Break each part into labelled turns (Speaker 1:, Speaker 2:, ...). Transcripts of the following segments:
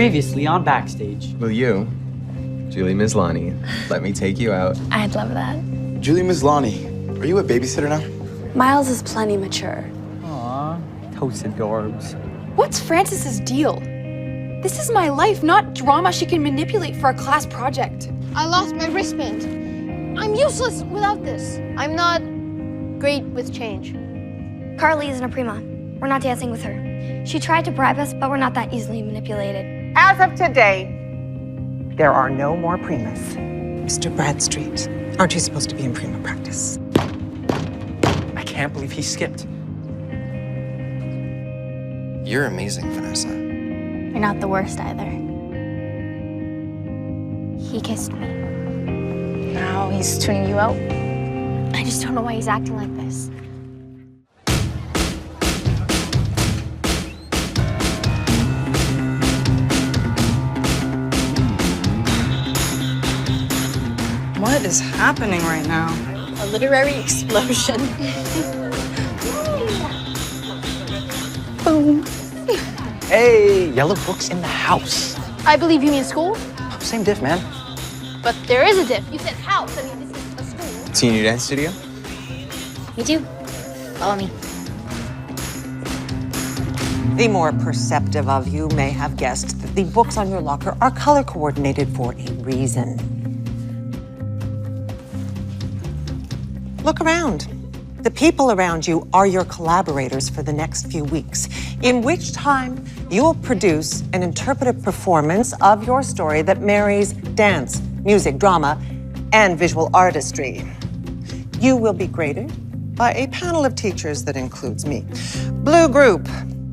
Speaker 1: Previously on Backstage.
Speaker 2: Will you, Julie Mislani, let me take you out?
Speaker 3: I'd love that.
Speaker 4: Julie Mislani, are you a babysitter now?
Speaker 3: Miles is plenty mature.
Speaker 1: Aw, toasted gorbs.
Speaker 5: What's Francis's deal? This is my life, not drama she can manipulate for a class project.
Speaker 6: I lost my wristband. I'm useless without this. I'm not great with change.
Speaker 3: Carly isn't a prima. We're not dancing with her. She tried to bribe us, but we're not that easily manipulated.
Speaker 7: As of today, there are no more primas.
Speaker 8: Mr. Bradstreet, aren't you supposed to be in prima practice?
Speaker 9: I can't believe he skipped.
Speaker 10: You're amazing, Vanessa.
Speaker 3: You're not the worst either. He kissed me.
Speaker 5: Now he's tuning you out.
Speaker 3: I just don't know why he's acting like this.
Speaker 11: What is happening right now?
Speaker 5: A literary explosion. Boom.
Speaker 9: Hey, yellow books in the house.
Speaker 6: I believe you mean school,
Speaker 9: Same diff, man.
Speaker 6: but there is a diff. You said house. I mean, this is a school.
Speaker 2: Senior dance studio?
Speaker 3: Me too. Follow me.
Speaker 7: The more perceptive of you may have guessed that the books on your locker are color coordinated for a reason. Look around. The people around you are your collaborators for the next few weeks, in which time you will produce an interpretive performance of your story that marries dance, music, drama, and visual artistry. You will be graded by a panel of teachers that includes me. Blue group,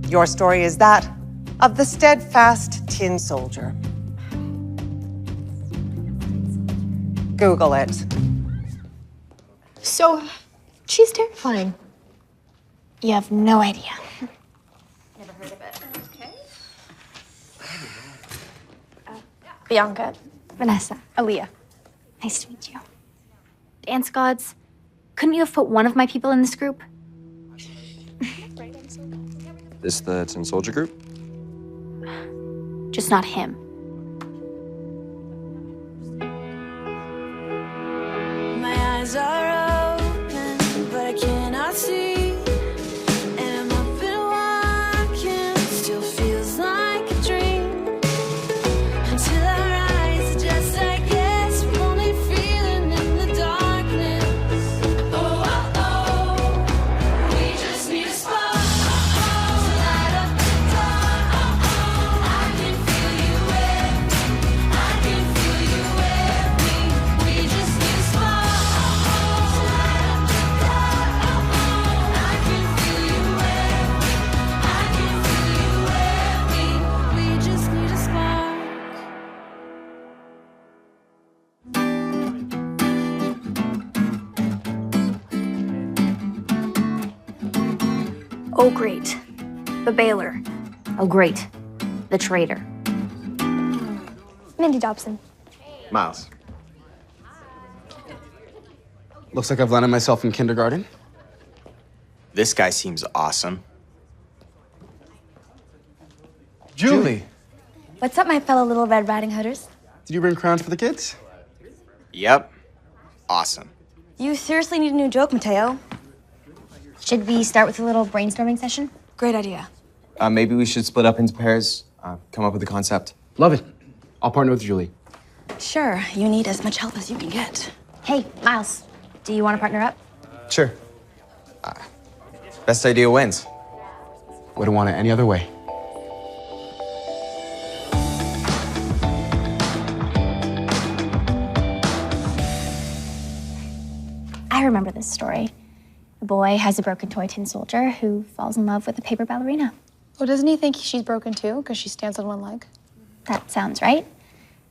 Speaker 7: your story is that of the steadfast tin soldier. Google it.
Speaker 5: So, she's terrifying.
Speaker 3: You have no idea.
Speaker 5: Never heard of it. Okay.
Speaker 3: Bianca. Vanessa.
Speaker 5: Aaliyah.
Speaker 3: Nice to meet you. Dance gods, couldn't you have put one of my people in this group?
Speaker 10: This the Tin Soldier group?
Speaker 3: Just not him.
Speaker 12: My eyes are open, but I cannot see. And I'm up and walking, still feels like a dream. Until I rise, just I guess, we're only feeling in the darkness. Oh, oh, oh, we just need a spark to light up the dark. Oh, oh, I can feel you with me. I can feel you with me. We just need a spark to light up the dark. Oh, oh, I can feel you with me. I can feel you with me. We just need a spark.
Speaker 3: Oh, great. The Baylor. Oh, great. The traitor. Mindy Dobson.
Speaker 4: Miles. Looks like I've landed myself in kindergarten.
Speaker 10: This guy seems awesome.
Speaker 4: Julie,
Speaker 3: What's up, my fellow Little Red Riding Hooders?
Speaker 4: did you bring crowns for the kids?
Speaker 10: Yep. Awesome.
Speaker 3: You seriously need a new joke, Mateo. Should we start with a little brainstorming session?
Speaker 11: Great idea.
Speaker 2: Maybe we should split up into pairs, come up with a concept.
Speaker 4: Love it. I'll partner with Julie.
Speaker 11: Sure, you need as much help as you can get.
Speaker 3: Hey, Miles, do you want to partner up?
Speaker 2: Sure. Best idea wins.
Speaker 4: Wouldn't want it any other way.
Speaker 3: I remember this story. A boy has a broken toy tin soldier who falls in love with a paper ballerina.
Speaker 5: Well, doesn't he think she's broken too because she stands on one leg?
Speaker 3: That sounds right.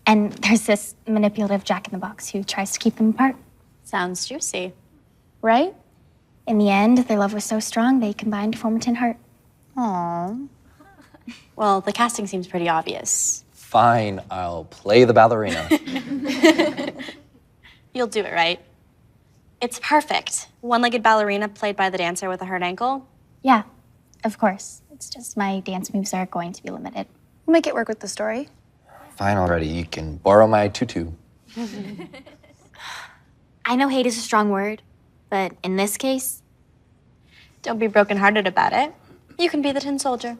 Speaker 3: And there's this manipulative jack-in-the-box who tries to keep them apart.
Speaker 5: Sounds juicy. Right?
Speaker 3: In the end, their love was so strong, they combined to form a tin heart.
Speaker 5: Aww.
Speaker 13: Well, the casting seems pretty obvious.
Speaker 9: Fine, I'll play the ballerina.
Speaker 13: You'll do it, right? It's perfect. One-legged ballerina played by the dancer with a hurt ankle.
Speaker 3: Yeah, of course. It's just my dance moves are going to be limited.
Speaker 5: We'll make it work with the story.
Speaker 9: Fine already. You can borrow my tutu.
Speaker 13: I know hate is a strong word, but in this case, don't be brokenhearted about it. You can be the tin soldier.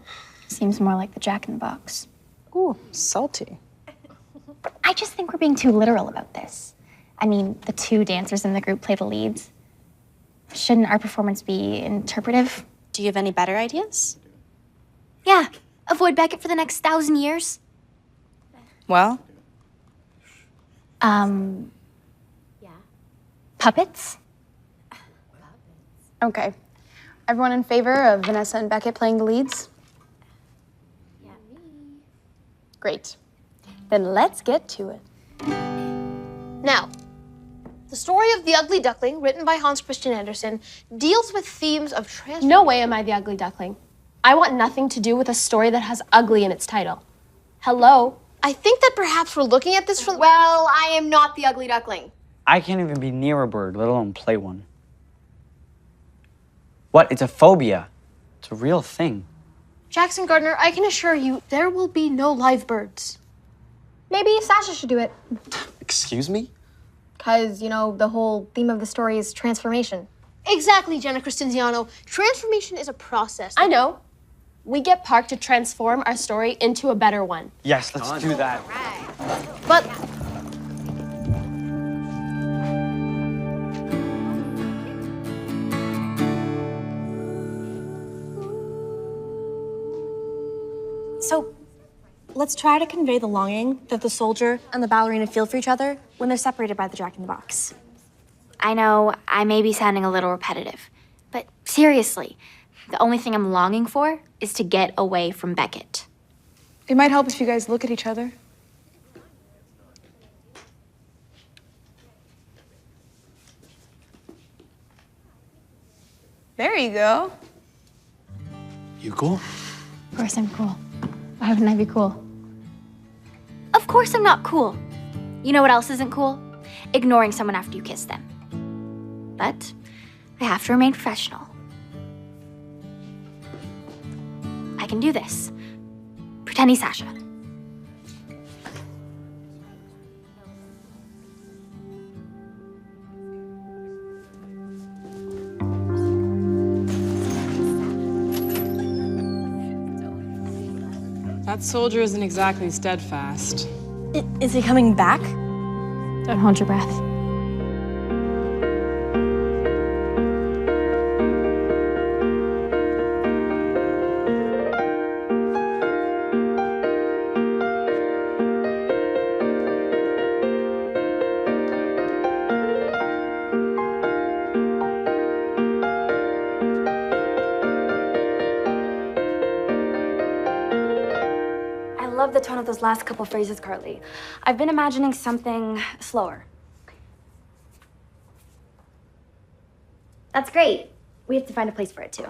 Speaker 3: Seems more like the Jack in the Box.
Speaker 8: Ooh, salty.
Speaker 3: I just think we're being too literal about this. I mean, the two dancers in the group play the leads. Shouldn't our performance be interpretive?
Speaker 13: Do you have any better ideas?
Speaker 3: Yeah, avoid Beckett for the next 1,000 years.
Speaker 11: Well,
Speaker 3: Puppets?
Speaker 5: Okay. Everyone in favor of Vanessa and Beckett playing the leads? Yeah. Great. Then let's get to it.
Speaker 6: Now, the story of The Ugly Duckling, written by Hans Christian Andersen, deals with themes of
Speaker 14: No way am I the ugly duckling. I want nothing to do with a story that has ugly in its title. Hello?
Speaker 6: I think that perhaps we're looking at this from... Well, I am not the ugly duckling.
Speaker 1: I can't even be near a bird, let alone play one. What? It's a phobia. It's a real thing.
Speaker 6: Jackson Gardner, I can assure you, there will be no live birds.
Speaker 14: Maybe Sasha should do it.
Speaker 4: Excuse me?
Speaker 14: Because, you know, the whole theme of the story is transformation.
Speaker 6: Exactly, Jenna Crescenziano. Transformation is a process.
Speaker 14: I know. We get Park to transform our story into a better one.
Speaker 1: Yes, let's do that.
Speaker 6: But
Speaker 13: So, let's try to convey the longing that the soldier and the ballerina feel for each other when they're separated by the Jack in the Box. I know I may be sounding a little repetitive, but seriously, the only thing I'm longing for is to get away from Beckett.
Speaker 5: It might help if you guys look at each other. There you go.
Speaker 4: You cool?
Speaker 3: Of course I'm cool. Why wouldn't I be cool?
Speaker 13: Of course I'm not cool. You know what else isn't cool? Ignoring someone after you kiss them. But I have to remain professional. I can do this. Pretend he's Sasha.
Speaker 15: That soldier isn't exactly steadfast.
Speaker 13: Is he coming back?
Speaker 3: Don't hold your breath.
Speaker 13: I love the tone of those last couple phrases, Carly. I've been imagining something slower. That's great. We have to find a place for it, too.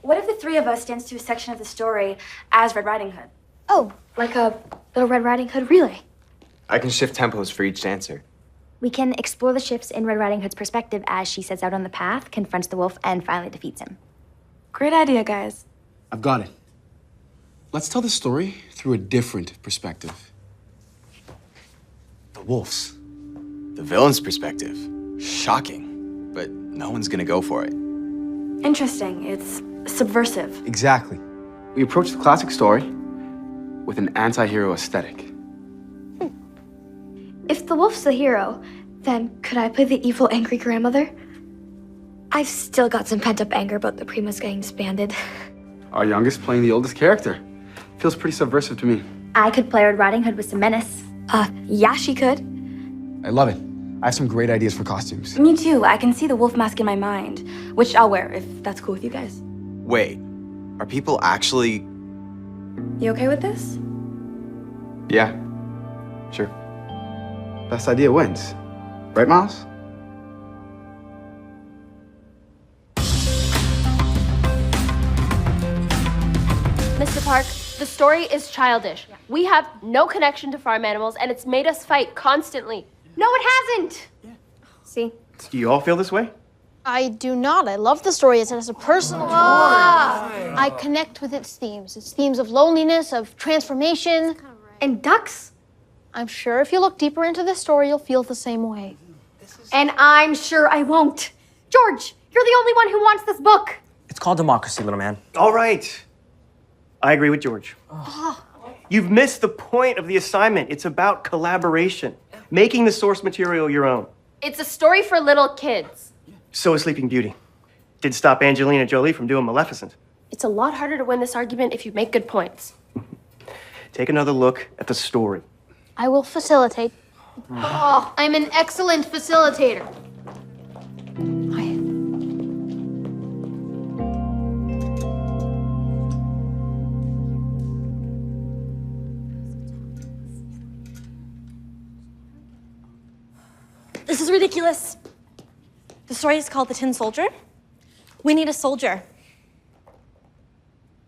Speaker 13: What if the three of us dance to a section of the story as Red Riding Hood? Oh, like a little Red Riding Hood relay.
Speaker 10: I can shift tempos for each dancer.
Speaker 13: We can explore the shifts in Red Riding Hood's perspective as she sets out on the path, confronts the wolf, and finally defeats him. Great idea, guys.
Speaker 4: I've got it. Let's tell the story through a different perspective. The wolves.
Speaker 10: The villain's perspective. Shocking. But no one's gonna go for it.
Speaker 13: Interesting. It's subversive.
Speaker 4: Exactly. We approach the classic story with an anti-hero aesthetic.
Speaker 13: If the wolf's the hero, then could I play the evil, angry grandmother? I've still got some pent-up anger about the Primas getting disbanded.
Speaker 4: Our youngest playing the oldest character. Feels pretty subversive to me.
Speaker 13: I could play Red Riding Hood with some menace. Yeah, she could.
Speaker 4: I love it. I have some great ideas for costumes.
Speaker 13: Me too. I can see the wolf mask in my mind, which I'll wear if that's cool with you guys.
Speaker 10: Wait, are people actually...
Speaker 13: You okay with this?
Speaker 4: Yeah, sure. Best idea wins. Right, Miles?
Speaker 14: Mr. Park, the story is childish. We have no connection to farm animals, and it's made us fight constantly. No, it hasn't! See?
Speaker 16: Do you all feel this way?
Speaker 6: I do not. I love the story. It has a personal I connect with its themes. Its themes of loneliness, of transformation.
Speaker 14: And ducks?
Speaker 6: I'm sure if you look deeper into this story, you'll feel the same way.
Speaker 14: And I'm sure I won't. George, you're the only one who wants this book.
Speaker 9: It's called democracy, little man.
Speaker 16: All right. I agree with George. You've missed the point of the assignment. It's about collaboration, making the source material your own.
Speaker 14: It's a story for little kids.
Speaker 16: So is Sleeping Beauty. Did stop Angelina Jolie from doing Maleficent.
Speaker 14: It's a lot harder to win this argument if you make good points.
Speaker 16: Take another look at the story.
Speaker 6: I will facilitate. Oh, I'm an excellent facilitator.
Speaker 13: This is ridiculous. The story is called The Tin Soldier. We need a soldier.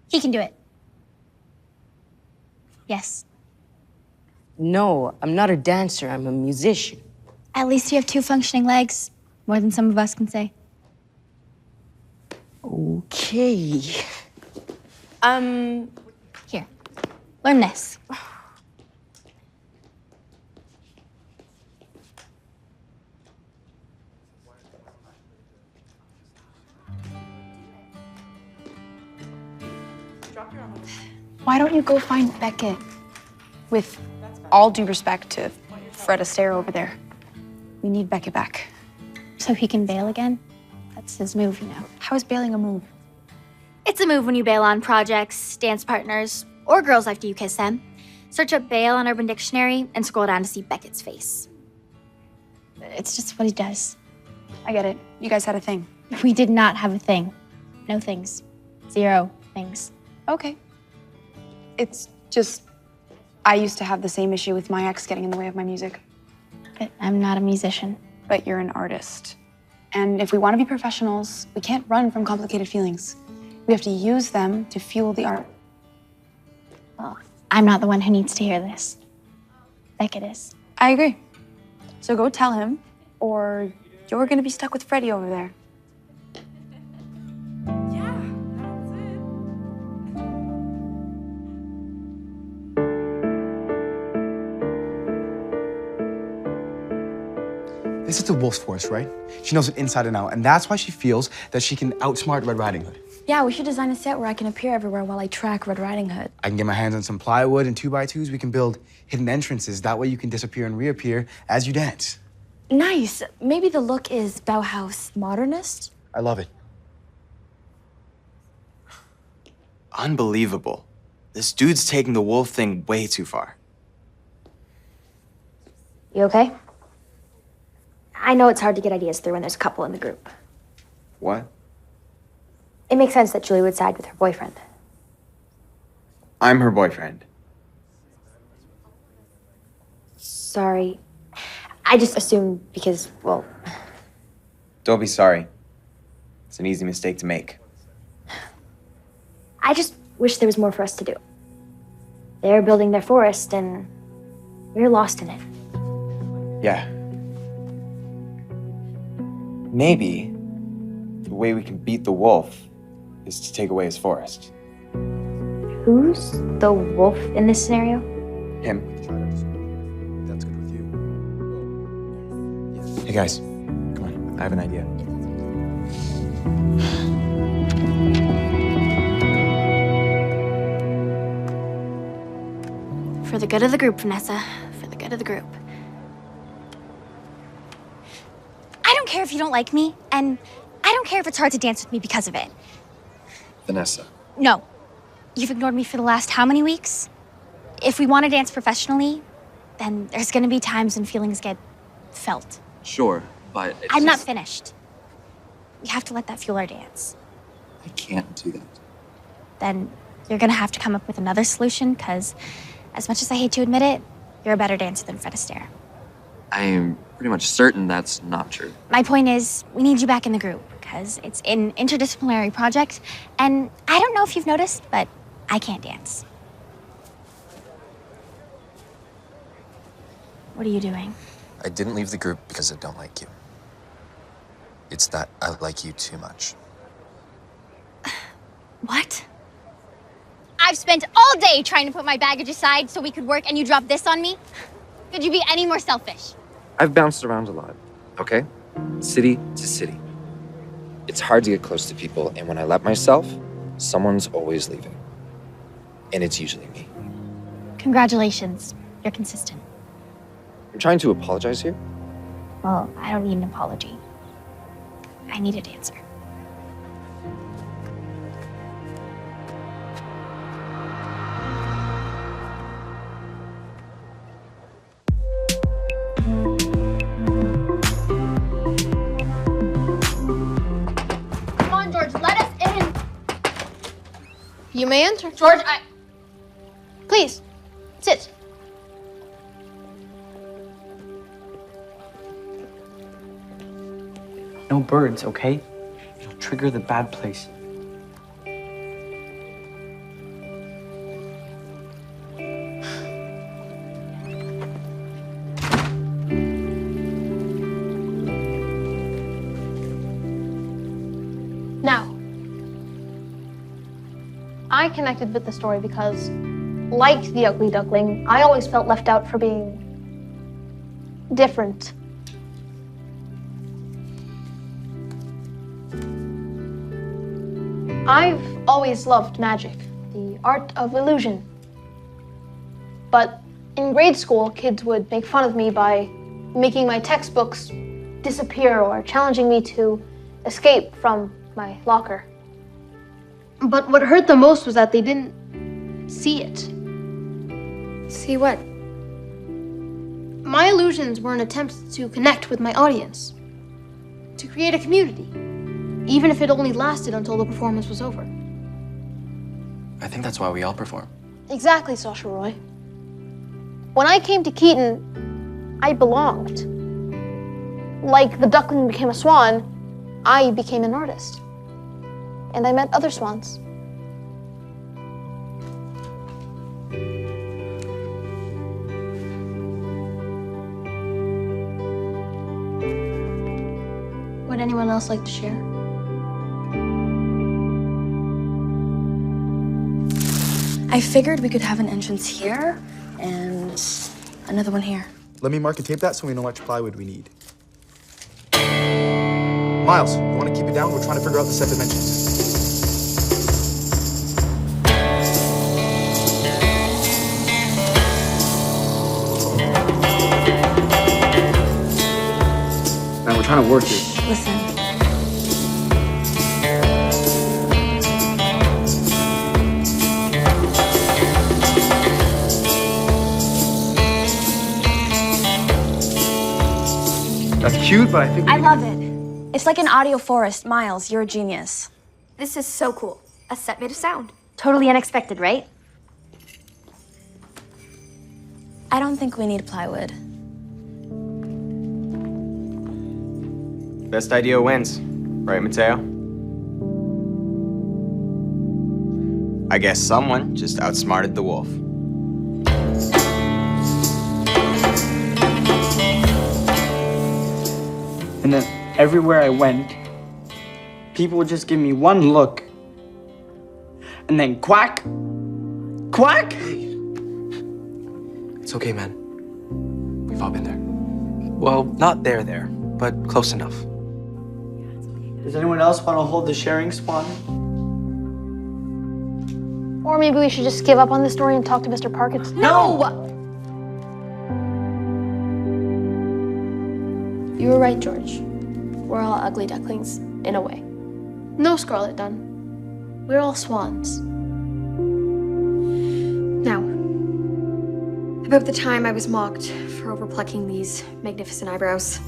Speaker 3: He can do it. Yes.
Speaker 17: No, I'm not a dancer. I'm a musician.
Speaker 3: At least you have 2 functioning legs. More than some of us can say.
Speaker 17: Okay.
Speaker 3: Here. Learn this.
Speaker 5: Why don't you go find Beckett? With all due respect to Fred Astaire over there, we need Beckett back.
Speaker 3: So he can bail again? That's his move, you know.
Speaker 5: How is bailing a move?
Speaker 13: It's a move when you bail on projects, dance partners, or girls after you kiss them. Search up bail on Urban Dictionary and scroll down to see Beckett's face.
Speaker 3: It's just what he does.
Speaker 5: I get it. You guys had a thing.
Speaker 3: We did not have a thing. No things. 0 things.
Speaker 5: Okay. It's just, I used to have the same issue with my ex getting in the way of my music.
Speaker 3: But I'm not a musician.
Speaker 5: But you're an artist. And if we want to be professionals, we can't run from complicated feelings. We have to use them to fuel the art.
Speaker 3: Well, I'm not the one who needs to hear this. Beckett is.
Speaker 5: I agree. So go tell him, or you're gonna be stuck with Freddie over there.
Speaker 4: This is the wolf's force, right? She knows it inside and out, and that's why she feels that she can outsmart Red Riding Hood.
Speaker 18: Yeah, we should design a set where I can appear everywhere while I track Red Riding Hood.
Speaker 4: I can get my hands on some plywood and 2x2s. We can build hidden entrances. That way you can disappear and reappear as you dance.
Speaker 18: Nice. Maybe the look is Bauhaus modernist?
Speaker 4: I love it.
Speaker 10: Unbelievable. This dude's taking the wolf thing way too far.
Speaker 13: You okay? I know it's hard to get ideas through when there's a couple in the group.
Speaker 10: What?
Speaker 13: It makes sense that Julie would side with her boyfriend.
Speaker 10: I'm her boyfriend.
Speaker 13: Sorry. I just assumed because, well...
Speaker 10: Don't be sorry. It's an easy mistake to make.
Speaker 13: I just wish there was more for us to do. They're building their forest, and we're lost in it.
Speaker 10: Yeah. Maybe the way we can beat the wolf is to take away his forest.
Speaker 13: Who's the wolf in this scenario?
Speaker 10: Him.
Speaker 4: That's good with you.
Speaker 10: Hey guys, come on. I have an idea.
Speaker 13: For the good of the group, Vanessa. For the good of the group. I don't care if you don't like me, and I don't care if it's hard to dance with me because of it.
Speaker 10: Vanessa.
Speaker 13: No. You've ignored me for the last how many weeks? If we want to dance professionally, then there's gonna be times when feelings get felt.
Speaker 19: Sure, but it's
Speaker 13: I'm not
Speaker 19: just-
Speaker 13: finished. We have to let that fuel our dance.
Speaker 19: I can't do that.
Speaker 13: Then you're gonna have to come up with another solution, because as much as I hate to admit it, you're a better dancer than Fred Astaire.
Speaker 19: I am pretty much certain that's not true.
Speaker 13: My point is, we need you back in the group, because it's an interdisciplinary project, and I don't know if you've noticed, but I can't dance. What are you doing?
Speaker 2: I didn't leave the group because I don't like you.
Speaker 20: It's that I like you too much.
Speaker 13: What?
Speaker 3: I've spent all day trying to put my baggage aside so we could work, and you drop this on me? Could you be any more selfish?
Speaker 19: I've bounced around a lot, okay? City to city. It's hard to get close to people, and when I let myself, someone's always leaving. And it's usually me.
Speaker 3: Congratulations. You're consistent.
Speaker 19: I'm trying to apologize here.
Speaker 3: Well, I don't need an apology. I need a dancer.
Speaker 6: Come on, George, let us in. You may enter. George, Please, sit.
Speaker 1: No birds, okay? You'll trigger the bad place.
Speaker 6: Now, I connected with the story because, like the ugly duckling, I always felt left out for being different. I've always loved magic, the art of illusion. But in grade school, kids would make fun of me by making my textbooks disappear or challenging me to escape from my locker. But what hurt the most was that they didn't see it.
Speaker 18: See what?
Speaker 6: My illusions were an attempt to connect with my audience, to create a community, even if it only lasted until the performance was over.
Speaker 9: I think that's why we all perform.
Speaker 6: Exactly, Sasha Roy. When I came to Keaton, I belonged. Like the duckling became a swan, I became an artist. And I met other swans. Would anyone else like to share?
Speaker 18: I figured we could have an entrance here and another one here.
Speaker 4: Let me mark and tape that so we know how much plywood we need. Miles, you want to keep it down? We're trying to figure out the set dimensions.
Speaker 1: Man, we're trying to work here.
Speaker 18: Listen.
Speaker 1: That's cute, but I think
Speaker 18: I love it. It's like an audio forest. Miles, you're a genius.
Speaker 13: This is so cool. A set made of sound.
Speaker 3: Totally unexpected, right?
Speaker 18: I don't think we need plywood.
Speaker 10: Best idea wins. Right, Mateo? I guess someone just outsmarted the wolf.
Speaker 1: And then everywhere I went, people would just give me one look. And then quack, quack.
Speaker 9: It's okay, man. We've all been there. Well, not there, but close enough.
Speaker 1: Does anyone else want to hold the sharing swan?
Speaker 6: Or maybe we should just give up on this story and talk to Mr. Park instead.
Speaker 18: No!
Speaker 6: You were right, George.
Speaker 14: We're all ugly ducklings, in a way.
Speaker 6: No, Scarlet Dunn. We're all swans.
Speaker 18: Now, about the time I was mocked for overplucking these magnificent eyebrows.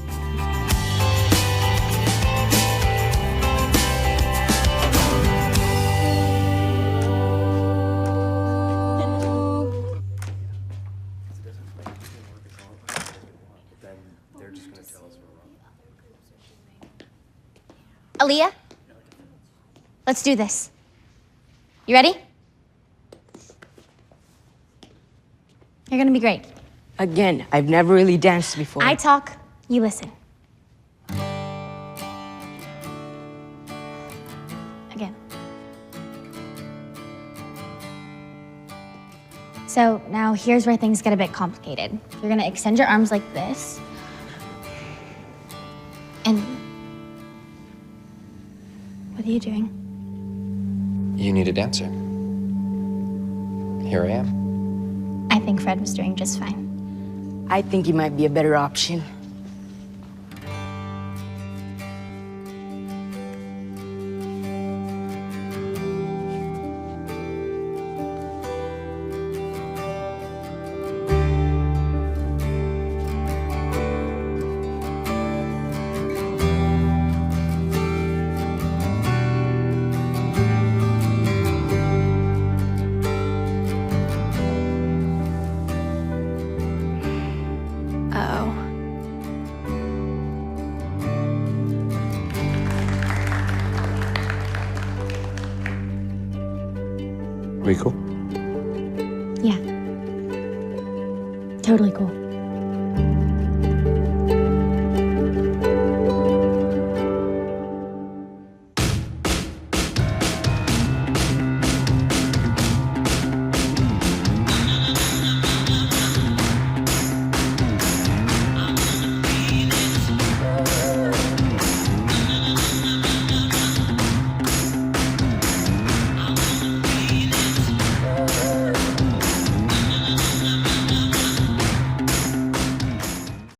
Speaker 3: Aaliyah, let's do this. You ready? You're gonna be great.
Speaker 17: Again, I've never really danced before.
Speaker 3: I talk, you listen. So now here's where things get a bit complicated. You're gonna extend your arms like this. And what are you doing?
Speaker 19: You need a dancer. Here I am.
Speaker 3: I think Fred was doing just fine.
Speaker 17: I think he might be a better option.
Speaker 19: We cool?
Speaker 3: Yeah. Totally cool.